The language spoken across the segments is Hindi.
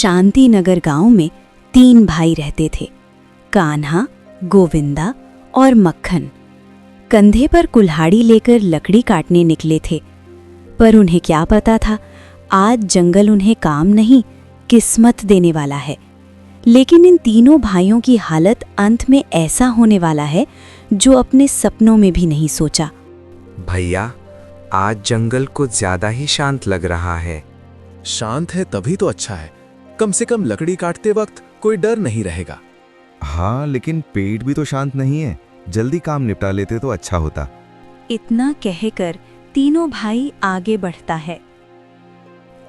शांति नगर गांव में 3 भाई रहते थे, कान्हा, गोविंदा और मक्खन। कंधे पर कुल्हाड़ी लेकर लकड़ी काटने निकले थे, पर उन्हें क्या पता था आज जंगल उन्हें काम नहीं किस्मत देने वाला है। लेकिन इन तीनों भाइयों की हालत अंत में ऐसा होने वाला है जो अपने सपनों में भी नहीं सोचा। भैया, आज जंगल कुछ ज्यादा ही शांत लग रहा है। शांत है तभी तो अच्छा है, कम से कम लकड़ी काटते वक्त कोई डर नहीं रहेगा। हाँ, लेकिन पेट भी तो शांत नहीं है, जल्दी काम निपटा लेते तो अच्छा होता। इतना कहकर तीनों भाई आगे बढ़ता है।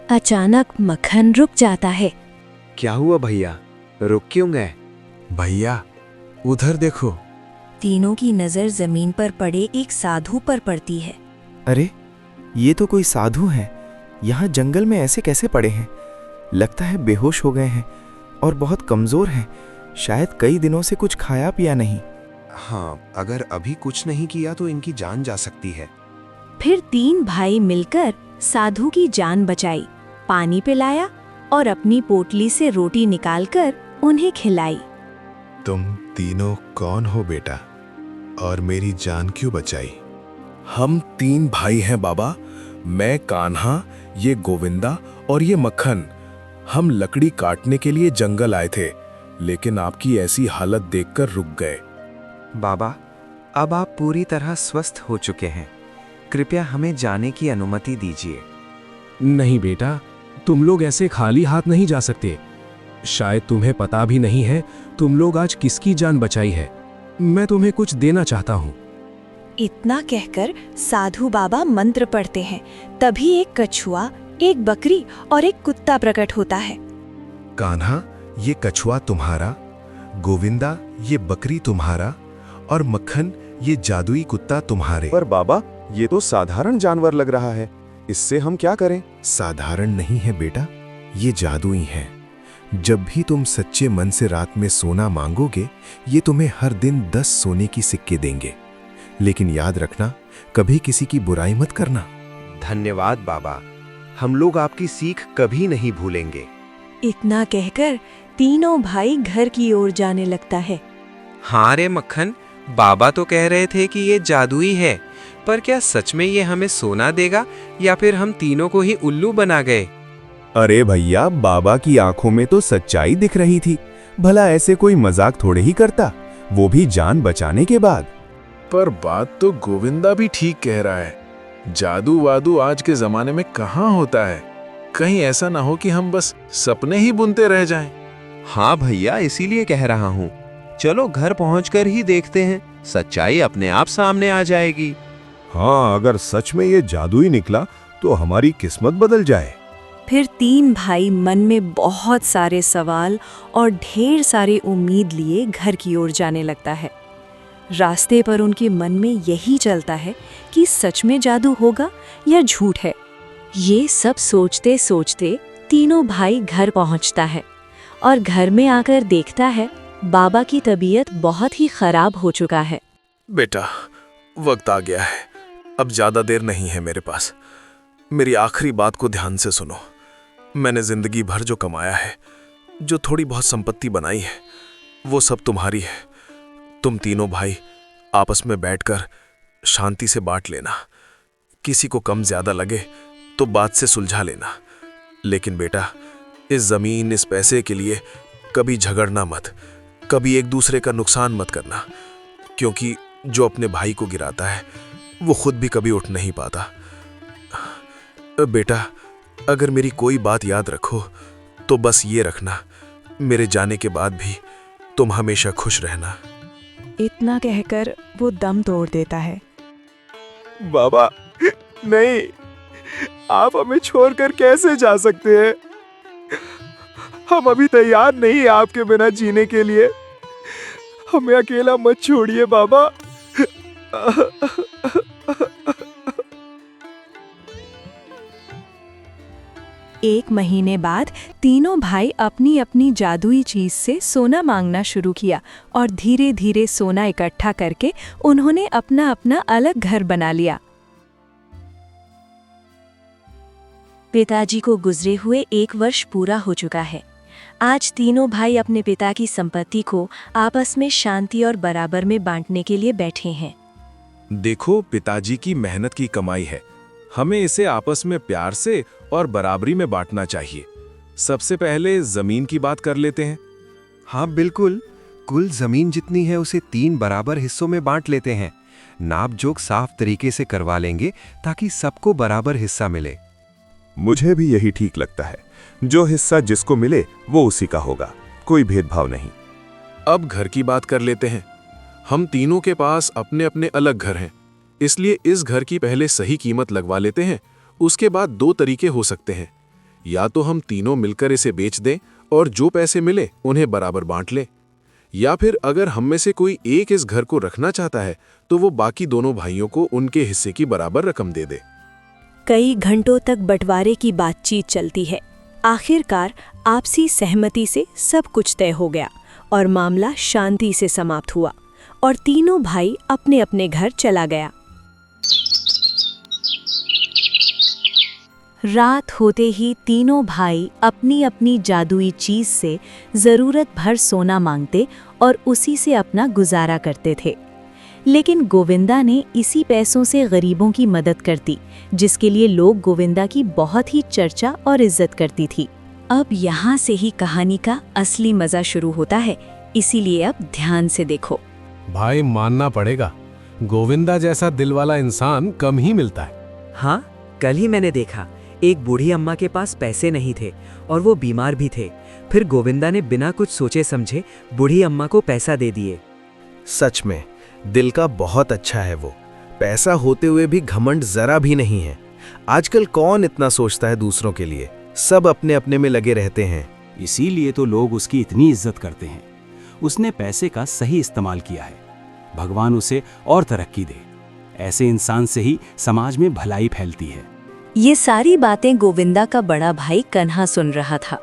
अचानक मक्खन रुक जाता है। क्या हुआ भैया, रुक क्यों गए? भैया उधर देखो। तीनों की नजर जमीन पर पड़े एक साधु पर पड़ती है। अरे, ये तो कोई साधु हैं। यहाँ जंगल में ऐसे कैसे पड़े हैं? लगता है बेहोश हो गए हैं और बहुत कमजोर हैं। शायद कई दिनों से कुछ खाया पिया नहीं। हाँ, अगर अभी कुछ नहीं किया तो इनकी जान जा सकती है। फिर 3 भाई मिलकर साधु की जान बचाई, पानी पिलाया और अपनी पोटली से रोटी निकालकर उन्हें खिलाई। तुम तीनों कौन हो बेटा, और मेरी जान क्यों बचाई? हम 3 भाई हैं बाबा, मैं कान्हा, ये गोविंदा और ये मक्खन। हम लकड़ी काटने के लिए जंगल आए थे, लेकिन आपकी ऐसी हालत देखकर रुक गए। बाबा, अब आप पूरी तरह स्वस्थ हो चुके हैं, कृपया हमें जाने की अनुमति दीजिए। नहीं बेटा, तुम लोग ऐसे खाली हाथ नहीं जा सकते। शायद तुम्हें पता भी नहीं है तुम लोग आज किसकी जान बचाई है। मैं तुम्हें कुछ देना चाहता हूँ। इतना कहकर साधु बाबा मंत्र पढ़ते हैं। तभी एक कछुआ, एक बकरी और एक कुत्ता प्रकट होता है। कान्हा, ये कछुआ तुम्हारा, गोविंदा ये बकरी तुम्हारा और मक्खन ये जादुई कुत्ता तुम्हारे। पर बाबा, ये तो साधारण जानवर लग रहा है, इससे हम क्या करें? साधारण नहीं है बेटा, ये जादुई है। जब भी तुम सच्चे मन से रात में सोना मांगोगे, ये तुम्हें हर दिन 10 सोने की सिक्के देंगे। लेकिन याद रखना, कभी किसी की बुराई मत करना। धन्यवाद बाबा, हम लोग आपकी सीख कभी नहीं भूलेंगे। इतना कहकर तीनों भाई घर की ओर जाने लगता है। हाँ रे मक्खन, बाबा तो कह रहे थे कि ये जादुई है, पर क्या सच में ये हमें सोना देगा या फिर हम तीनों को ही उल्लू बना गए? अरे भैया, बाबा की आंखों में तो सच्चाई दिख रही थी। भला ऐसे कोई मजाक थोड़े ही करता, वो भी जान बचाने के बाद। पर बात तो गोविंदा भी ठीक कह रहा है। जादू वादू आज के जमाने में कहाँ होता है। कहीं ऐसा ना हो कि हम बस सपने ही बुनते रह जाएं। हाँ भैया, इसीलिए कह रहा हूँ। चलो घर पहुंचकर ही देखते हैं, सच्चाई अपने आप सामने आ जाएगी। हाँ, अगर सच में ये जादुई निकला तो हमारी किस्मत बदल जाए। फिर 3 भाई मन में बहुत सारे सवाल और ढेर सारी उम्मीद लिए घर की ओर जाने लगता है। रास्ते पर उनके मन में यही चलता है कि सच में जादू होगा या झूठ है। ये सब सोचते सोचते तीनों भाई घर पहुंचता है और घर में आकर देखता है बाबा की तबीयत बहुत ही खराब हो चुका है। बेटा, वक्त आ गया है, अब ज्यादा देर नहीं है मेरे पास। मेरी आखिरी बात को ध्यान से सुनो। मैंने जिंदगी भर जो कमाया है, जो थोड़ी बहुत संपत्ति बनाई है, वो सब तुम्हारी है। तुम तीनों भाई आपस में बैठकर शांति से बांट लेना। किसी को कम ज्यादा लगे तो बात से सुलझा लेना। लेकिन बेटा, इस जमीन, इस पैसे के लिए कभी झगड़ना मत, कभी एक दूसरे का नुकसान मत करना, क्योंकि जो अपने भाई को गिराता है वो खुद भी कभी उठ नहीं पाता। बेटा, अगर मेरी कोई बात याद रखो तो बस ये रखना, मेरे जाने के बाद भी तुम हमेशा खुश रहना। इतना कहकर वो दम तोड़ देता है। बाबा, नहीं, आप हमें छोड़कर कैसे जा सकते हैं? हम अभी तैयार नहीं हैं आपके बिना जीने के लिए। हमें अकेला मत छोड़िए बाबा। 1 महीने बाद तीनों भाई अपनी अपनी जादुई चीज से सोना मांगना शुरू किया और धीरे धीरे सोना इकट्ठा करके उन्होंने अपना अपना अलग घर बना लिया। पिताजी को गुजरे हुए 1 वर्ष पूरा हो चुका है। आज तीनों भाई अपने पिता की संपत्ति को आपस में शांति और बराबर में बांटने के लिए बैठे हैं। देखो, पिताजी की मेहनत की कमाई है, हमें इसे आपस में प्यार से और बराबरी में बांटना चाहिए। सबसे पहले जमीन की बात कर लेते हैं। हाँ बिल्कुल, कुल जमीन जितनी है उसे 3 बराबर हिस्सों में बांट लेते हैं। नाप जोख साफ तरीके से करवा लेंगे ताकि सबको बराबर हिस्सा मिले। मुझे भी यही ठीक लगता है। जो हिस्सा जिसको मिले वो उसी का होगा, कोई भेदभाव नहीं। अब घर की बात कर लेते हैं। हम तीनों के पास अपने अपने अलग घर हैं, इसलिए इस घर की पहले सही कीमत लगवा लेते हैं। उसके बाद 2 तरीके हो सकते हैं, या तो हम तीनों मिलकर इसे बेच दें और जो पैसे मिले उन्हें बराबर बांट लें, या फिर अगर हम में से कोई एक इस घर को रखना चाहता है तो वो बाकी दोनों भाइयों को उनके हिस्से की बराबर रकम दे दे। कई घंटों तक बंटवारे की बातचीत चलती है। आखिरकार आपसी सहमति से सब कुछ तय हो गया और मामला शांति से समाप्त हुआ और तीनों भाई अपने अपने घर चला गया। रात होते ही तीनों भाई अपनी अपनी जादुई चीज से जरूरत भर सोना मांगते और उसी से अपना गुजारा करते थे। लेकिन गोविंदा ने इसी पैसों से गरीबों की मदद करती, जिसके लिए लोग गोविंदा की बहुत ही चर्चा और इज्जत करती थी। अब यहाँ से ही कहानी का असली मजा शुरू होता है, इसीलिए अब ध्यान से देखो। भाई मानना पड़ेगा, गोविंदा जैसा दिल वाला इंसान कम ही मिलता है। हाँ, कल ही मैंने देखा, एक बूढ़ी अम्मा के पास पैसे नहीं थे और वो बीमार भी थे। फिर गोविंदा ने बिना कुछ सोचे समझे बूढ़ी अम्मा को पैसा दे दिए। सच में दिल का बहुत अच्छा है वो। पैसा होते हुए भी घमंड जरा भी नहीं है। आजकल कौन इतना सोचता है दूसरों के लिए, सब अपने अपने में लगे रहते हैं। इसीलिए तो लोग उसकी इतनी इज्जत करते हैं। उसने पैसे का सही इस्तेमाल किया है। भगवान उसे और तरक्की दे। ऐसे इंसान से ही समाज में भलाई फैलती है। ये सारी बातें गोविंदा का बड़ा भाई कन्हा सुन रहा था।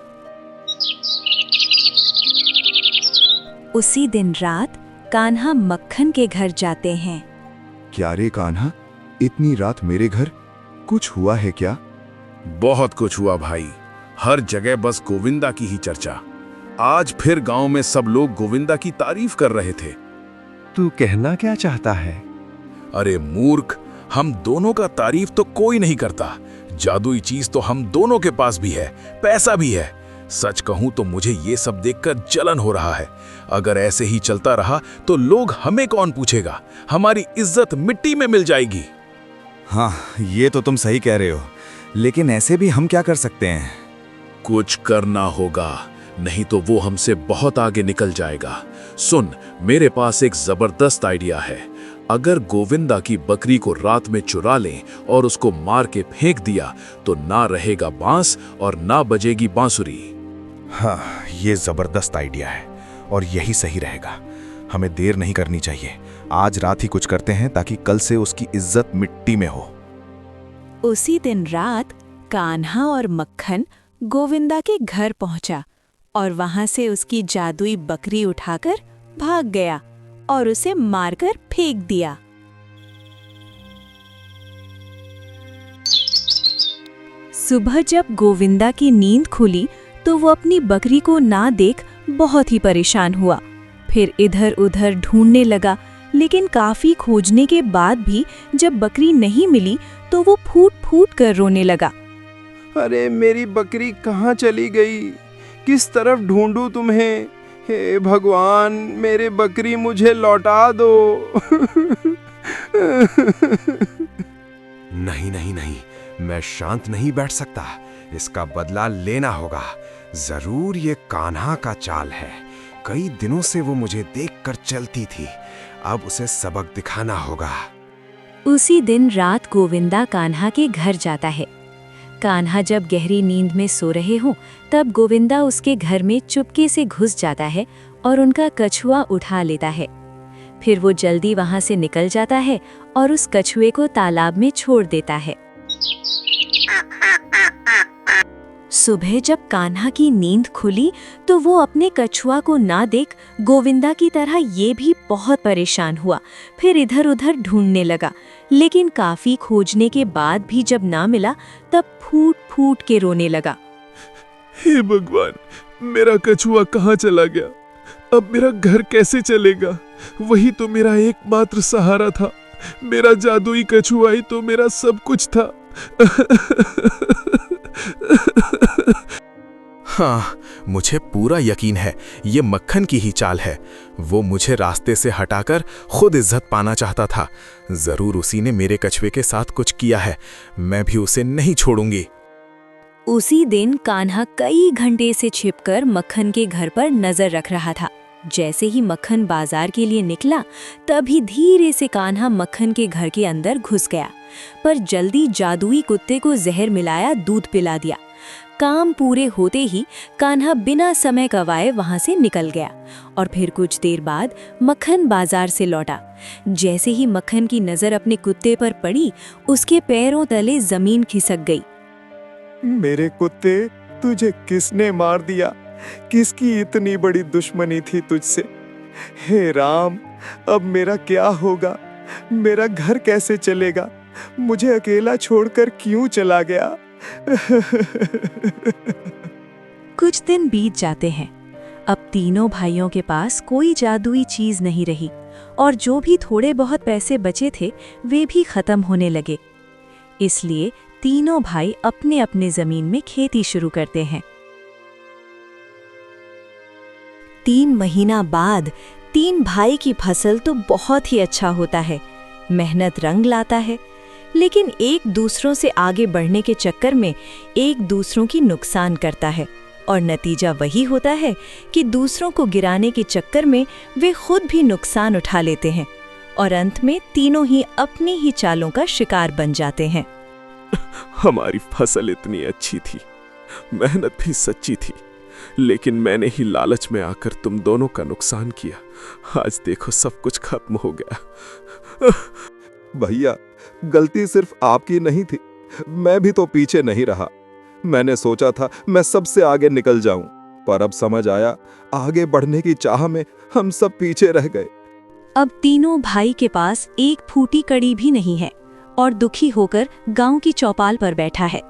उसी दिन रात कान्हा मक्खन के घर जाते हैं। क्या रे कान्हा, इतनी रात मेरे घर, कुछ हुआ है क्या? बहुत कुछ हुआ भाई, हर जगह बस गोविंदा की ही चर्चा। आज फिर गांव में सब लोग गोविंदा की तारीफ कर रहे थे। तू कहना क्या चाहता है? अरे मूर्ख, हम दोनों का तारीफ तो कोई नहीं करता। जादुई चीज तो हम दोनों के पास भी है, पैसा भी है। सच कहूं तो मुझे ये सब देखकर जलन हो रहा है। अगर ऐसे ही चलता रहा तो लोग हमें कौन पूछेगा, हमारी इज्जत मिट्टी में मिल जाएगी। हाँ, ये तो तुम सही कह रहे हो, लेकिन ऐसे भी हम क्या कर सकते हैं? कुछ करना होगा, नहीं तो वो हमसे बहुत आगे निकल जाएगा। सुन, मेरे पास एक जबरदस्त आइडिया है। अगर गोविंदा की बकरी को रात में चुरा लें और उसको मार के फेंक दिया तो ना रहेगा बांस और ना बजेगी बांसुरी। हाँ, ये जबरदस्त आइडिया है और यही सही रहेगा। हमें देर नहीं करनी चाहिए। आज रात ही कुछ करते हैं ताकि कल से उसकी इज्जत मिट्टी में हो। उसी दिन रात कान्हा और मक्खन गोविंदा के घर पहुंचा और वहां से उसकी जादुई बकरी उठाकर भाग गया और उसे मारकर फेंक दिया। सुबह जब गोविंदा की नींद खुली तो वो अपनी बकरी को ना देख बहुत ही परेशान हुआ। फिर इधर उधर ढूंढने लगा, लेकिन काफी खोजने के बाद भी जब बकरी नहीं मिली तो वो फूट फूट कर रोने लगा। अरे मेरी बकरी कहाँ चली गई? किस तरफ ढूंढूं तुम्हें? हे भगवान, मेरे बकरी मुझे लौटा दो। नहीं नहीं नहीं, मैं शांत नहीं बैठ सकता। इसका बदला लेना होगा। जरूर ये कान्हा का चाल है। कई दिनों से वो मुझे देखकर चलती थी, अब उसे सबक दिखाना होगा। उसी दिन रात गोविंदा कान्हा के घर जाता है। कान्हा जब गहरी नींद में सो रहे हों तब गोविंदा उसके घर में चुपके से घुस जाता है और उनका कछुआ उठा लेता है। फिर वो जल्दी वहां से निकल जाता है और उस कछुए को तालाब में छोड़ देता है। सुबह जब कान्हा की नींद खुली तो वो अपने कछुआ को ना देख गोविंदा की तरह ये भी बहुत परेशान हुआ। फिर इधर उधर ढूंढने लगा, लेकिन काफी खोजने के बाद भी जब ना मिला तब फूट फूट के रोने लगा। हे भगवान, मेरा कछुआ कहाँ चला गया? अब मेरा घर कैसे चलेगा? वही तो मेरा एकमात्र सहारा था। मेरा जादुई कछुआ ही तो मेरा सब कुछ था। हाँ, मुझे पूरा यकीन है ये मक्खन की ही चाल है। वो मुझे रास्ते से हटाकर खुद इज्जत पाना चाहता था। जरूर उसी ने मेरे कछुए के साथ कुछ किया है। मैं भी उसे नहीं छोड़ूंगी। उसी दिन कान्हा कई घंटे से छिपकर मक्खन के घर पर नजर रख रहा था। जैसे ही मक्खन बाजार के लिए निकला, तभी धीरे से कान्हा मक्खन के घर के अंदर घुस गया, पर जल्दी जादुई कुत्ते को जहर मिलाया दूध पिला दिया। काम पूरे होते ही कान्हा बिना समय गवाए वहां से निकल गया और फिर कुछ देर बाद मक्खन बाजार से लौटा। जैसे ही मक्खन की नजर अपने कुत्ते पर पड़ी, उसके पैरों तले जमीन खिसक गई। मेरे कुत्ते, तुझे किसने मार दिया? किसकी इतनी बड़ी दुश्मनी थी तुझसे? हे राम, अब मेरा क्या होगा? मेरा घर कैसे चलेगा? मुझे अकेला छोड़कर क्यों चला गया? कुछ दिन बीत जाते हैं। अब तीनों भाइयों के पास कोई जादुई चीज नहीं रही और जो भी थोड़े बहुत पैसे बचे थे वे भी खत्म होने लगे। इसलिए तीनों भाई अपने अपने जमीन में खेती शुरू करते हैं। 3 महीना बाद 3 भाई की फसल तो बहुत ही अच्छा होता है, मेहनत रंग लाता है, लेकिन एक दूसरों से आगे बढ़ने के चक्कर में एक दूसरों की नुकसान करता है और नतीजा वही होता है कि दूसरों को गिराने के चक्कर में वे खुद भी नुकसान उठा लेते हैं और अंत में तीनों ही अपनी ही चालों का शिकार बन जाते हैं। हमारी फसल इतनी अच्छी थी, मेहनत भी सच्ची थी, लेकिन मैंने ही लालच में आकर तुम दोनों का नुकसान किया। आज देखो सब कुछ खत्म हो गया। भैया, गलती सिर्फ आपकी नहीं थी, मैं भी तो पीछे नहीं रहा। मैंने सोचा था मैं सबसे आगे निकल जाऊं, पर अब समझ आया आगे बढ़ने की चाह में हम सब पीछे रह गए। अब तीनों भाई के पास एक फूटी कड़ी भी नहीं है और दुखी होकर गांव की चौपाल पर बैठा है।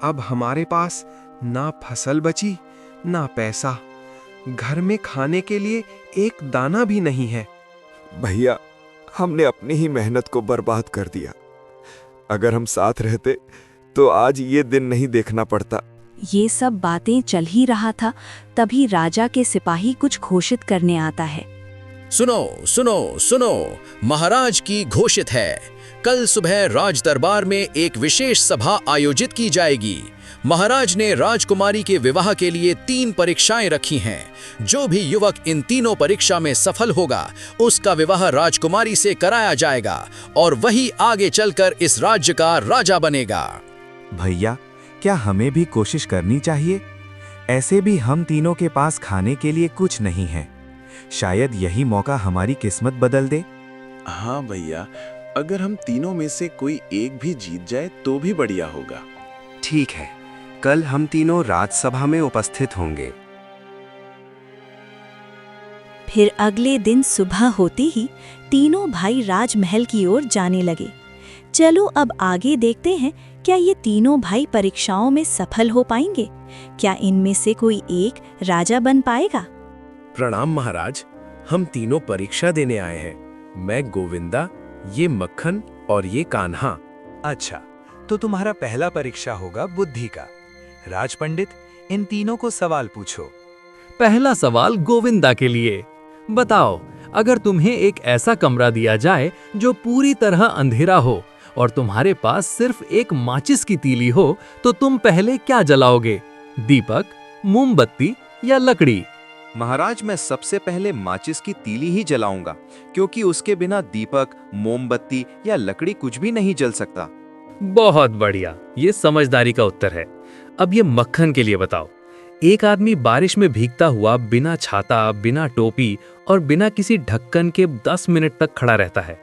अब हमारे पास ना फसल बची, ना पैसा, घर में खाने के लिए एक दाना भी नहीं है। भैया, हमने अपनी ही मेहनत को बर्बाद कर दिया। अगर हम साथ रहते तो आज ये दिन नहीं देखना पड़ता। ये सब बातें चल ही रहा था, तभी राजा के सिपाही कुछ घोषित करने आता है। सुनो सुनो सुनो, महाराज की घोषित है, कल सुबह राज दरबार में एक विशेष सभा आयोजित की जाएगी। महाराज ने राजकुमारी के विवाह के लिए 3 परीक्षाएं रखी हैं। जो भी युवक इन तीनों परीक्षा में सफल होगा, उसका विवाह राजकुमारी से कराया जाएगा और वही आगे चलकर इस राज्य का राजा बनेगा। भैया, क्या हमें भी कोशिश करनी चाहिए? ऐसे भी हम तीनों के पास खाने के लिए कुछ नहीं है। शायद यही मौका हमारी किस्मत बदल दे। हाँ भैया, अगर हम तीनों में से कोई एक भी जीत जाए तो भी बढ़िया होगा। ठीक है, कल हम तीनों राजसभा में उपस्थित होंगे। फिर अगले दिन सुबह होते ही तीनों भाई राजमहल की ओर जाने लगे। चलो अब आगे देखते हैं, क्या ये तीनों भाई परीक्षाओं में सफल हो पाएंगे? क्या इनमें से कोई एक राजा बन पाएगा? प्रणाम महाराज, हम तीनों परीक्षा देने आए हैं। मैं गोविंदा, ये मक्खन और ये कान्हा। अच्छा, तो तुम्हारा पहला परीक्षा होगा बुद्धि का। राज पंडित, इन तीनों को सवाल पूछो। पहला सवाल गोविंदा के लिए। बताओ, अगर तुम्हें एक ऐसा कमरा दिया जाए जो पूरी तरह अंधेरा हो और तुम्हारे पास सिर्फ एक माचिस की तीली हो, तो तुम पहले क्या जलाओगे? दीपक, मोमबत्ती या लकड़ी? महाराज, मैं सबसे पहले माचिस की तीली ही जलाऊंगा, क्योंकि उसके बिना दीपक, मोमबत्ती या लकड़ी कुछ भी नहीं जल सकता। बहुत बढ़िया, ये समझदारी का उत्तर है। अब ये मक्खन के लिए बताओ। एक आदमी बारिश में भीगता हुआ बिना छाता, बिना टोपी और बिना किसी ढक्कन के 10 मिनट तक खड़ा रहता है,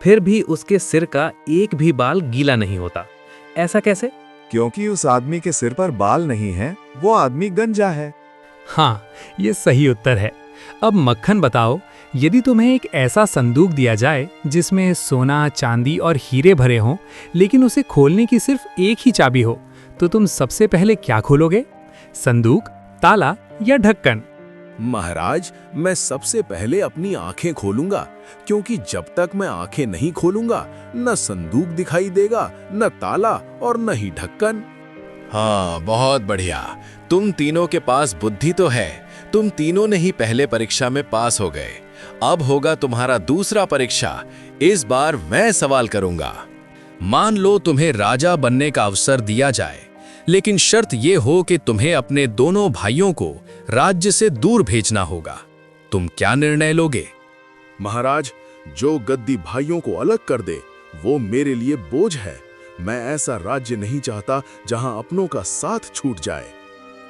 फिर भी उसके सिर का एक भी बाल गीला नहीं होता। ऐसा कैसे? क्योंकि उस आदमी के सिर पर बाल नहीं है, वो आदमी गंजा है। हाँ, ये सही उत्तर है। अब मक्खन बताओ, यदि तुम्हें एक ऐसा संदूक दिया जाए जिसमें सोना, चांदी और हीरे भरे हों, लेकिन उसे खोलने की सिर्फ एक ही चाबी हो, तो तुम सबसे पहले क्या खोलोगे? संदूक, ताला या ढक्कन? महाराज, मैं सबसे पहले अपनी आंखें खोलूंगा, क्योंकि जब तक मैं आंखें नहीं खोलूंगा न संदूक दिखाई देगा, न ताला और न ही ढक्कन। हाँ, बहुत बढ़िया। तुम तीनों के पास बुद्धि तो है। तुम तीनों ने ही पहले परीक्षा में पास हो गए। अब होगा तुम्हारा दूसरा परीक्षा। इस बार मैं सवाल करूंगा। मान लो तुम्हें राजा बनने का अवसर दिया जाए, लेकिन शर्त यह हो कि तुम्हें अपने दोनों भाइयों को राज्य से दूर भेजना होगा। तुम क्या निर्णय लोगे? महाराज, जो गद्दी भाइयों को अलग कर दे वो मेरे लिए बोझ है। मैं ऐसा राज्य नहीं चाहता जहां अपनों का साथ छूट जाए।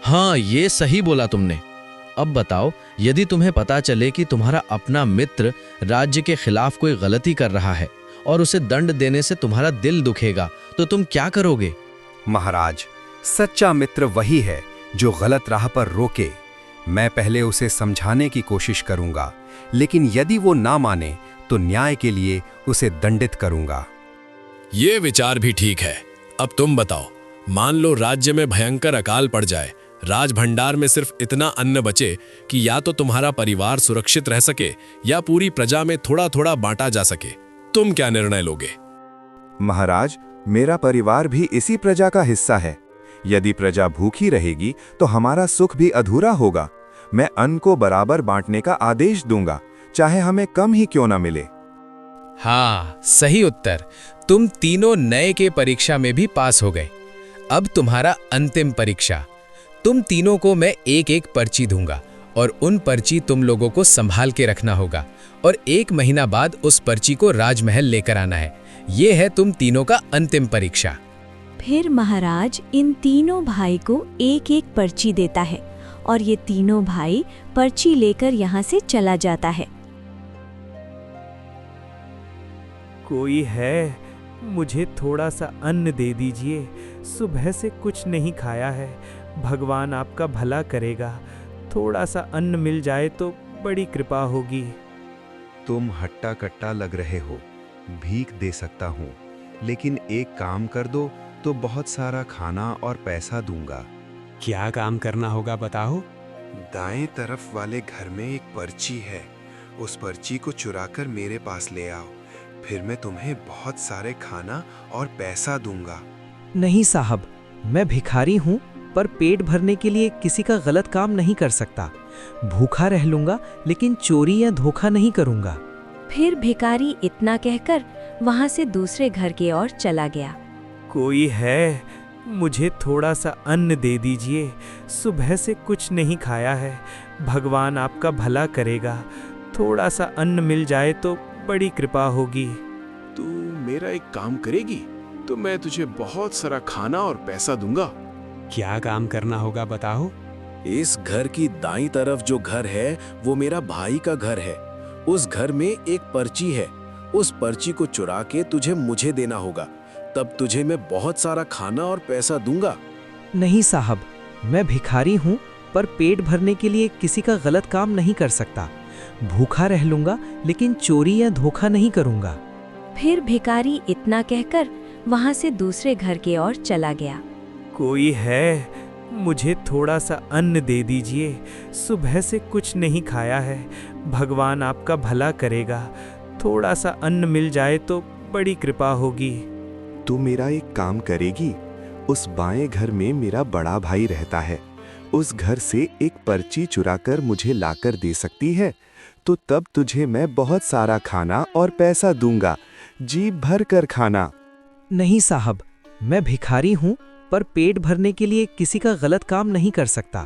हाँ, ये सही बोला तुमने। अब बताओ, यदि तुम्हें पता चले कि तुम्हारा अपना मित्र राज्य के खिलाफ कोई गलती कर रहा है और उसे दंड देने से तुम्हारा दिल दुखेगा, तो तुम क्या करोगे? महाराज, सच्चा मित्र वही है जो गलत राह पर रोके। मैं पहले उसे समझाने की कोशिश करूंगा, लेकिन यदि वो ना माने तो न्याय के लिए उसे दंडित करूंगा। ये विचार भी ठीक है। अब तुम बताओ, मान लो राज्य में भयंकर अकाल पड़ जाए, राज भंडार में सिर्फ इतना अन्न बचे कि या तो तुम्हारा परिवार सुरक्षित रह सके या पूरी प्रजा में थोड़ा थोड़ा बांटा जा सके। तुम क्या निर्णय लोगे? महाराज, मेरा परिवार भी इसी प्रजा का हिस्सा है। यदि प्रजा भूखी रहेगी तो हमारा सुख भी अधूरा होगा। मैं अन्न को बराबर बांटने का आदेश दूंगा, चाहे हमें कम ही क्यों ना मिले। हाँ, सही उत्तर। तुम तीनों नए के परीक्षा में भी पास हो गए। अब तुम्हारा अंतिम परीक्षा। तुम तीनों को मैं एक एक पर्ची दूंगा और उन पर्ची तुम लोगों को संभाल के रखना होगा और 1 महीना बाद उस पर्ची को राजमहल लेकर आना है। ये है तुम तीनों का अंतिम परीक्षा। फिर महाराज इन तीनों भाई को एक एक पर्ची देता है और ये तीनों भाई पर्ची लेकर यहाँ से चला जाता है। कोई है? मुझे थोड़ा सा अन्न दे दीजिए। सुबह से कुछ नहीं खाया है। भगवान आपका भला करेगा। थोड़ा सा अन्न मिल जाए तो बड़ी कृपा होगी। तुम हट्टा कट्टा लग रहे हो। भीख दे सकता हूँ, लेकिन एक काम कर दो तो बहुत सारा खाना और पैसा दूंगा। क्या काम करना होगा बताओ? दाएं तरफ वाले घर में एक पर्ची है, उस पर्ची को चुराकर मेरे पास ले आओ, फिर मैं तुम्हें बहुत सारे खाना और पैसा दूंगा। नहीं साहब, मैं भिखारी हूँ, पर पेट भरने के लिए किसी का गलत काम नहीं कर सकता। भूखा रह लूंगा, लेकिन चोरी या धोखा नहीं करूंगा। फिर भिखारी इतना कहकर वहाँ से दूसरे घर की ओर चला गया। कोई है? मुझे थोड़ा सा अन्न दे दीजिए। सुबह से कुछ नहीं खाया है। भगवान आपका भला करेगा। थोड़ा सा अन्न मिल जाए तो बड़ी कृपा होगी। तू मेरा एक काम करेगी तो मैं तुझे बहुत सारा खाना और पैसा दूंगा। क्या काम करना होगा बताओ? इस घर की दाईं तरफ जो घर है वो मेरा भाई का घर है। उस घर में एक पर्ची है। उस पर्ची को चुरा के तुझे मुझे देना होगा, तब तुझे मैं बहुत सारा खाना और पैसा दूंगा। नहीं साहब, मैं भिखारी हूँ, पर पेट भरने के लिए किसी का गलत काम नहीं कर सकता। भूखा रह लूंगा, लेकिन चोरी या धोखा नहीं करूंगा। फिर भिखारी इतना कहकर वहाँ से दूसरे घर की ओर चला गया। कोई है? मुझे थोड़ा सा अन्न दे दीजिए। सुबह से कुछ नहीं खाया है। भगवान आपका भला करेगा। थोड़ा सा अन्न मिल जाए तो बड़ी कृपा होगी। तू मेरा एक काम करेगी? उस बाएं घर में मेरा बड़ा भाई रहता है। उस घर से एक पर्ची चुराकर मुझे लाकर दे सकती है, तो तब तुझे मैं बहुत सारा खाना और पैसा दूंगा। जी भर कर खाना। नहीं साहब, मैं भिखारी हूँ, पर पेट भरने के लिए किसी का गलत काम नहीं कर सकता।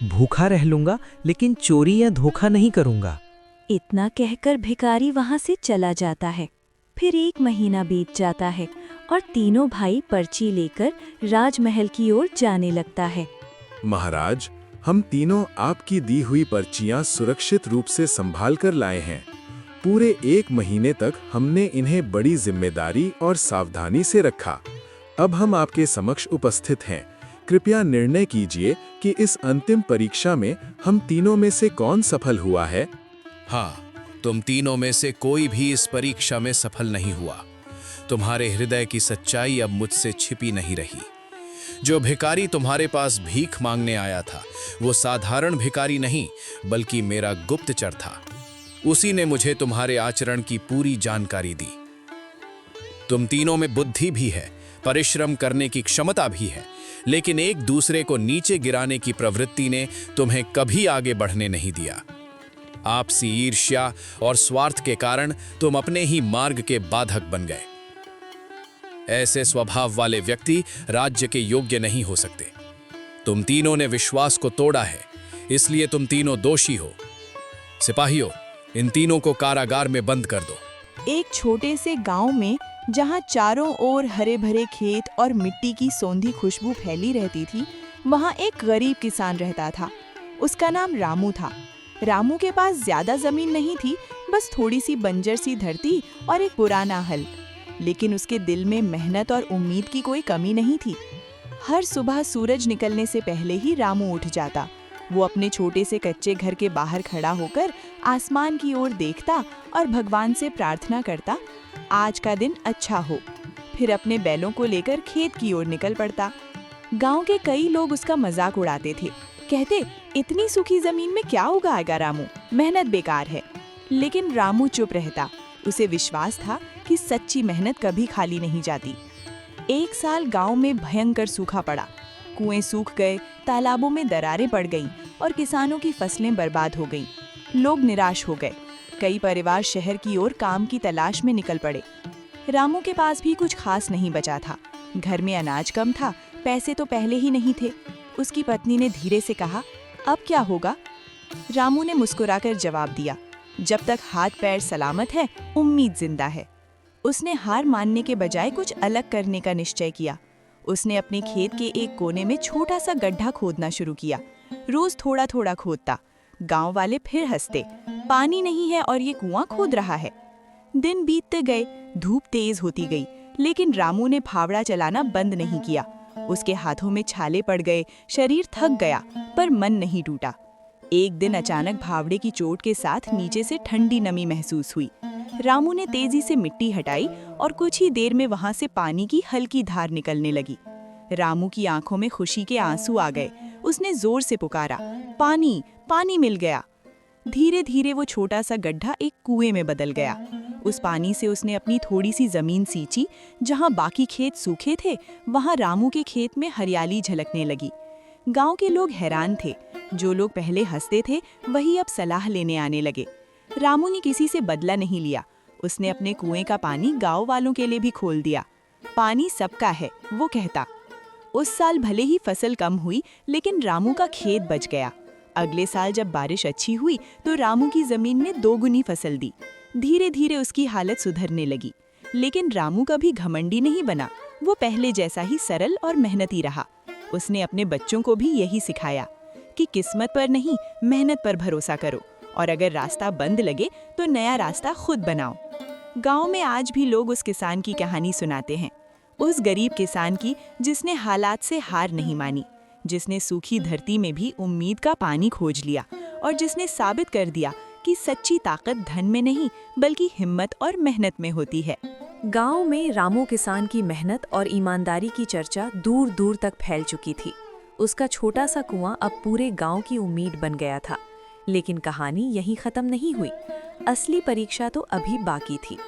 भूखा रह लूंगा, लेकिन चोरी या धोखा नहीं करूंगा। इतना कहकर भिखारी वहाँ से चला जाता है। फिर 1 महीना बीत जाता है और तीनों भाई पर्ची लेकर राजमहल की ओर जाने लगता है। महाराज, हम तीनों आपकी दी हुई पर्चियां सुरक्षित रूप से संभाल कर लाए हैं। पूरे 1 महीने तक हमने इन्हें बड़ी जिम्मेदारी और सावधानी से रखा। अब हम आपके समक्ष उपस्थित हैं। कृपया निर्णय कीजिए कि इस अंतिम परीक्षा में हम तीनों में से कौन सफल हुआ है। हाँ, तुम तीनों में से कोई भी इस परीक्षा में सफल नहीं हुआ। तुम्हारे हृदय की सच्चाई अब मुझसे छिपी नहीं रही। जो भिखारी तुम्हारे पास भीख मांगने आया था वो साधारण भिखारी नहीं बल्कि मेरा गुप्तचर था। उसी ने मुझे तुम्हारे आचरण की पूरी जानकारी दी। तुम तीनों में बुद्धि भी है, परिश्रम करने की क्षमता भी है, लेकिन एक दूसरे को नीचे गिराने की प्रवृत्ति ने तुम्हें कभी आगे बढ़ने नहीं दिया। आपसी ईर्ष्या और स्वार्थ के कारण तुम अपने ही मार्ग के बाधक बन गए। ऐसे स्वभाव वाले व्यक्ति राज्य के योग्य नहीं हो सकते। तुम तीनों ने विश्वास को तोड़ा है, इसलिए तुम तीनों दोषी हो। सिपाहियों, इन तीनों को कारागार में बंद कर दो। एक छोटे से गांव में जहां चारों ओर हरे भरे खेत और मिट्टी की सौंधी खुशबू फैली रहती थी, वहां एक गरीब किसान रहता था। उसका नाम रामू था। रामू के पास ज्यादा जमीन नहीं थी, बस थोड़ी सी बंजर सी धरती और एक पुराना हल। लेकिन उसके दिल में मेहनत और उम्मीद की कोई कमी नहीं थी। हर सुबह सूरज निकलने से पहले ही रामू उठ जाता। वो अपने छोटे से कच्चे घर के बाहर खड़ा होकर आसमान की ओर देखता और भगवान से प्रार्थना करता, आज का दिन अच्छा हो। फिर अपने बैलों को लेकर खेत की ओर निकल पड़ता। गांव के कई लोग उसका मजाक उड़ाते थे, कहते, इतनी सूखी जमीन में क्या उगाएगा रामू, मेहनत बेकार है। लेकिन रामू चुप रहता। उसे विश्वास था कि सच्ची मेहनत कभी खाली नहीं जाती। एक साल गांव में भयंकर सूखा पड़ा। कुएं सूख गए, तालाबों में दरारें पड़ गईं और किसानों की फसलें बर्बाद हो गईं। लोग निराश हो गए। कई परिवार शहर की ओर काम की तलाश में निकल पड़े। रामू के पास भी कुछ खास नहीं बचा था। घर में अनाज कम था, पैसे तो पहले ही नहीं थे। उसकी पत्नी ने धीरे से कहा, अब क्या होगा? रामू ने मुस्कुराकर जवाब दिया, जब तक हाथ पैर सलामत है, उम्मीद जिंदा है। उसने हार मानने के बजाय कुछ अलग करने का निश्चय किया। उसने अपने खेत के एक कोने में छोटा सा गड्ढा खोदना शुरू किया। रोज थोड़ा थोड़ा खोदता। गांव वाले फिर हंसते, पानी नहीं है और ये कुआं खोद रहा है। दिन बीतते गए, धूप तेज होती गई, लेकिन रामू ने फावड़ा चलाना बंद नहीं किया। उसके हाथों में छाले पड़ गए, शरीर थक गया, पर मन नहीं टूटा। एक दिन अचानक फावड़े की चोट के साथ नीचे से ठंडी नमी महसूस हुई। रामू ने तेजी से मिट्टी हटाई और कुछ ही देर में वहां से पानी की हल्की धार निकलने लगी। रामू की आंखों में खुशी के आंसू आ गए। उसने जोर से पुकारा, पानी, पानी मिल गया। धीरे धीरे वो छोटा सा गड्ढा एक कुएं में बदल गया। उस पानी से उसने अपनी थोड़ी सी जमीन सींची। जहां बाकी खेत सूखे थे, वहां रामू के खेत में हरियाली झलकने लगी। गांव के लोग हैरान थे। जो लोग पहले हंसते थे, वही अब सलाह लेने आने लगे। रामू ने किसी से बदला नहीं लिया। उसने अपने कुएं का पानी गांव वालों के लिए भी खोल दिया। पानी सबका है, वो कहता। उस साल भले ही फसल कम हुई, लेकिन रामू का खेत बच गया। अगले साल जब बारिश अच्छी हुई तो रामू की जमीन ने 2 गुनी फसल दी। धीरे धीरे उसकी हालत सुधरने लगी। लेकिन रामू कभी घमंडी नहीं बना। वो पहले जैसा ही सरल और मेहनती रहा। उसने अपने बच्चों को भी यही सिखाया कि किस्मत पर नहीं, मेहनत पर भरोसा करो, और अगर रास्ता बंद लगे तो नया रास्ता खुद बनाओ। गांव में आज भी लोग उस किसान की कहानी सुनाते हैं, उस गरीब किसान की जिसने हालात से हार नहीं मानी, जिसने सूखी धरती में भी उम्मीद का पानी खोज लिया, और जिसने साबित कर दिया कि सच्ची ताकत धन में नहीं बल्कि हिम्मत और मेहनत में होती है। गांव में रामू किसान की मेहनत और ईमानदारी की चर्चा दूर दूर तक फैल चुकी थी। उसका छोटा सा कुआं अब पूरे गांव की उम्मीद बन गया था। लेकिन कहानी यहीं खत्म नहीं हुई। असली परीक्षा तो अभी बाकी थी।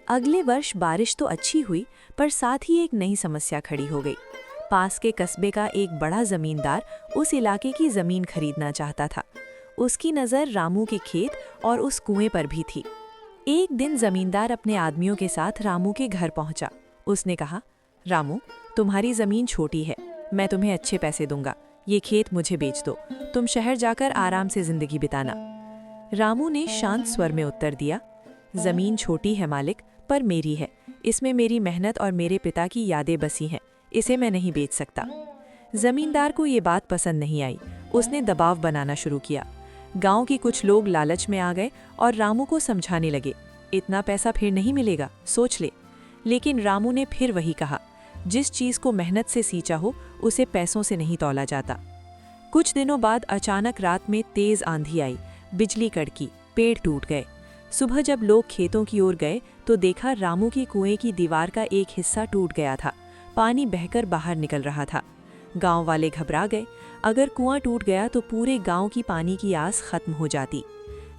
अगले वर्ष बारिश तो अच्छी हुई, पर साथ ही एक नई समस्या खड़ी हो गई। पास के कस्बे का एक बड़ा जमींदार उस इलाके की जमीन खरीदना चाहता था। उसकी नज़र रामू के खेत और उस कुएं पर भी थी। एक दिन जमींदार अपने आदमियों के साथ रामू के घर पहुंचा। उसने कहा, रामू, तुम्हारी जमीन छोटी है, मैं तुम्हें अच्छे पैसे दूंगा। ये खेत मुझे बेच दो, तुम शहर जाकर आराम से जिंदगी बिताना। रामू ने शांत स्वर में उत्तर दिया, जमीन छोटी है मालिक, पर मेरी है। इसमें मेरी मेहनत और मेरे पिता की यादें बसी हैं। इसे मैं नहीं बेच सकता। जमींदार को ये बात पसंद नहीं आई। उसने दबाव बनाना शुरू किया। गांव के कुछ लोग लालच में आ गए और रामू को समझाने लगे, इतना पैसा फिर नहीं मिलेगा, सोच ले। लेकिन रामू ने फिर वही कहा, जिस चीज़ को मेहनत से सींचा हो उसे पैसों से नहीं तौला जाता। कुछ दिनों बाद अचानक रात में तेज आंधी आई, बिजली कड़की, पेड़ टूट गए। सुबह जब लोग खेतों की ओर गए तो देखा रामू की कुएं की दीवार का एक हिस्सा टूट गया था। पानी बहकर बाहर निकल रहा था। गांव वाले घबरा गए। अगर कुआं टूट गया तो पूरे गांव की पानी की आस खत्म हो जाती।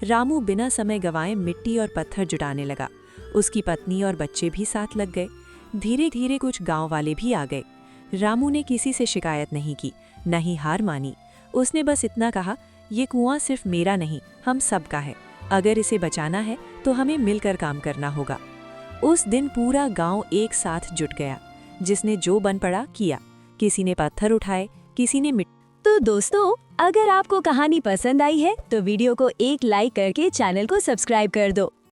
रामू बिना समय गंवाए मिट्टी और पत्थर जुटाने लगा। उसकी पत्नी और बच्चे भी साथ लग गए। धीरे धीरे कुछ गांव वाले भी आ गए। रामू ने किसी से शिकायत नहीं की, न ही हार मानी। उसने बस इतना कहा, ये कुआं सिर्फ मेरा नहीं, हम सबका है। अगर इसे बचाना है तो हमें मिलकर काम करना होगा। उस दिन पूरा गांव एक साथ जुट गया। जिसने जो बन पड़ा किया। किसी ने पत्थर उठाए, किसी ने मिट्टी। तो दोस्तों, अगर आपको कहानी पसंद आई है तो वीडियो को एक लाइक करके चैनल को सब्सक्राइब कर दो।